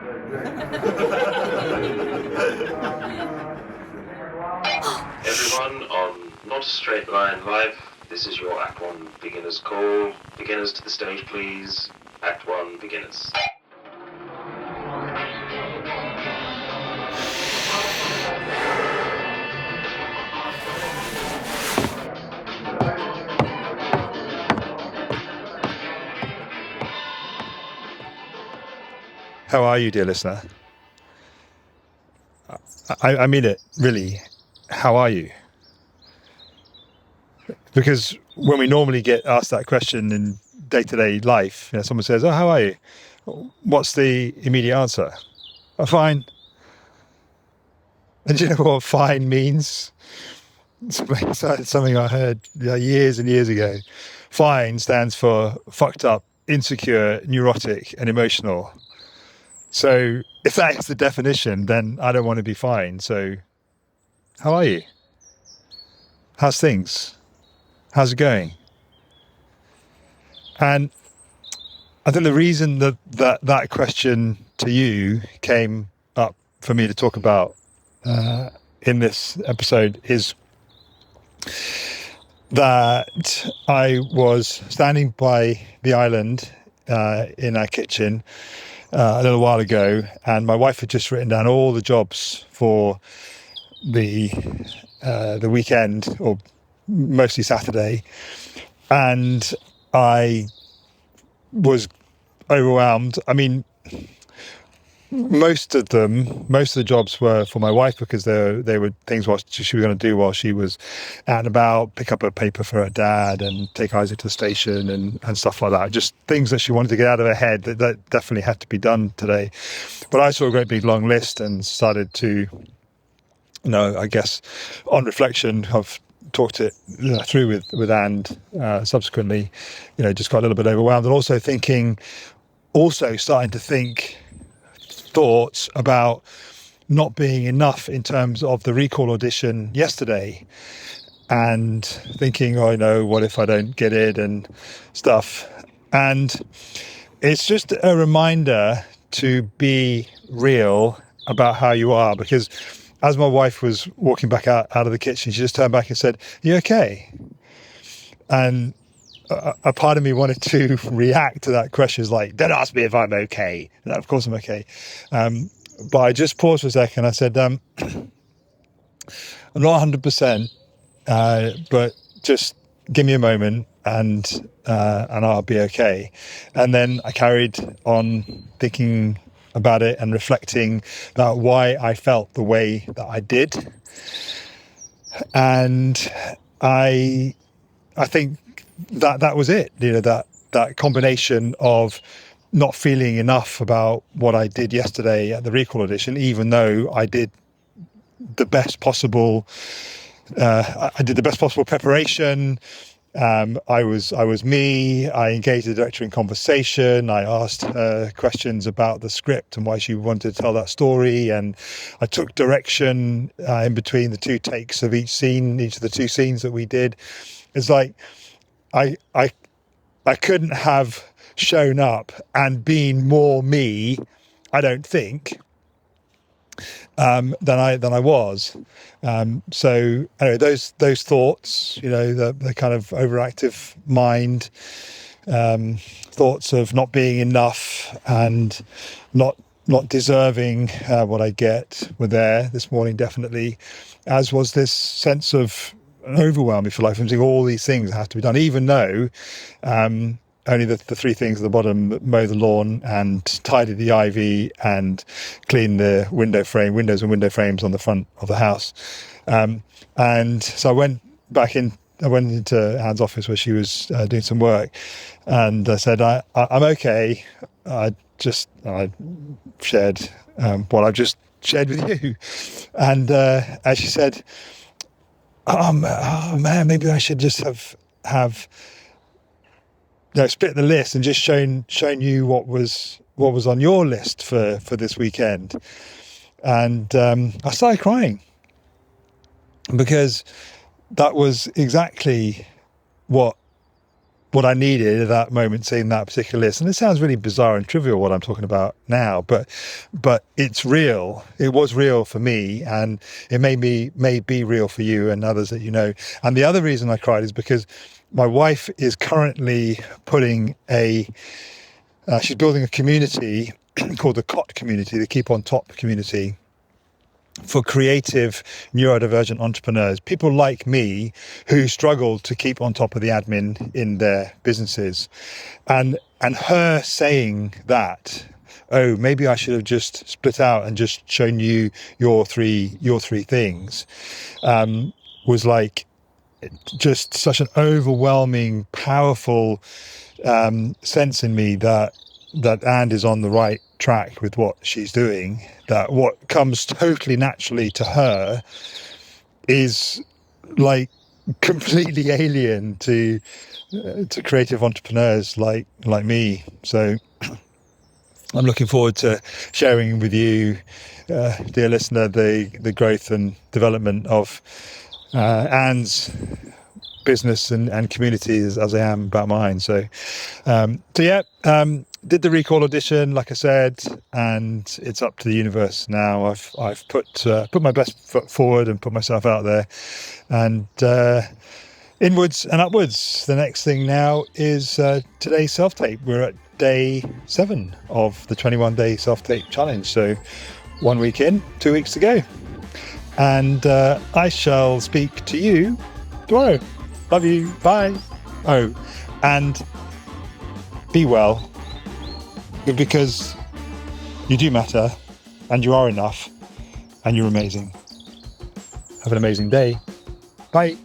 Everyone on Not a Straight Line Live, this is your Act 1 beginner's call. Beginners to the stage, please. Act 1 beginners. How are you, dear listener? I mean it, really. How are you? Because when we normally get asked that question in day-to-day life, someone says, "Oh, how are you?" What's the immediate answer? "Oh, fine." And do you know what fine means? It's something I heard years and years ago. Fine stands for fucked up, insecure, neurotic, and emotional. So if that is the definition, then I don't want to be fine. So how are you? How's things? How's it going? And I think the reason that question to you came up for me to talk about in this episode is that I was standing by the island in our kitchen a little while ago, and my wife had just written down all the jobs for the weekend, or mostly Saturday, and I was overwhelmed. I mean, most of the jobs were for my wife because they were things she was going to do while she was out and about, pick up a paper for her dad and take Isaac to the station and stuff like that. Just things that she wanted to get out of her head that definitely had to be done today. But I saw a great big long list and started to, I guess on reflection, I've talked it through with Anne subsequently, just got a little bit overwhelmed, and also starting to think thoughts about not being enough in terms of the recall audition yesterday, and thinking, oh no, what if I don't get it and stuff. And it's just a reminder to be real about how you are, because as my wife was walking back out of the kitchen, she just turned back and said, "You okay?" And a part of me wanted to react to that question, is like, "Don't ask me if I'm okay." No, of course I'm okay. But I just paused for a second. I said, I'm not 100%, but just give me a moment and I'll be okay. And then I carried on thinking about it and reflecting about why I felt the way that I did. And I think that was it, that combination of not feeling enough about what I did yesterday at the recall audition, even though I did the best possible preparation. I was me. I engaged the director in conversation. I asked her questions about the script and why she wanted to tell that story, and I took direction in between the two takes of each of the two scenes that we did. It's like I couldn't have shown up and been more me, I don't think, than I was. So anyway, those thoughts, the kind of overactive mind, thoughts of not being enough and not deserving what I get, were there this morning, definitely, as was this sense of an overwhelm, if you like, from seeing all these things that have to be done, even though only the three things at the bottom: mow the lawn and tidy the ivy and clean the windows and window frames on the front of the house. And so I went into Anne's office where she was doing some work, and I said, I'm okay. I shared what I've just shared with you. And as she said, oh man, maybe I should just have split the list and just shown you what was on your list for this weekend. And I started crying, because that was exactly what what I needed at that moment, seeing that particular list. And it sounds really bizarre and trivial what I'm talking about now, but it's real. It was real for me, and it may be real for you and others that you know. And the other reason I cried is because my wife is currently putting she's building a community called the COT community, the Keep on Top community, for creative neurodivergent entrepreneurs, people like me who struggle to keep on top of the admin in their businesses. And her saying that, oh, maybe I should have just split out and just shown you your three things, was like just such an overwhelming, powerful sense in me that And is on the right track with what she's doing, that what comes totally naturally to her is like completely alien to creative entrepreneurs like me. So I'm looking forward to sharing with you, dear listener, the growth and development of Anne's business and community as I am about mine. So did the recall audition, like I said, and it's up to the universe now. I've put my best foot forward and put myself out there, and inwards and upwards. The next thing now is today's self-tape. We're at day 7 of the 21-day self-tape challenge. So 1 week in, 2 weeks to go, and I shall speak to you tomorrow. Love you. Bye. Oh, and be well, because you do matter, and you are enough, and you're amazing. Have an amazing day. Bye.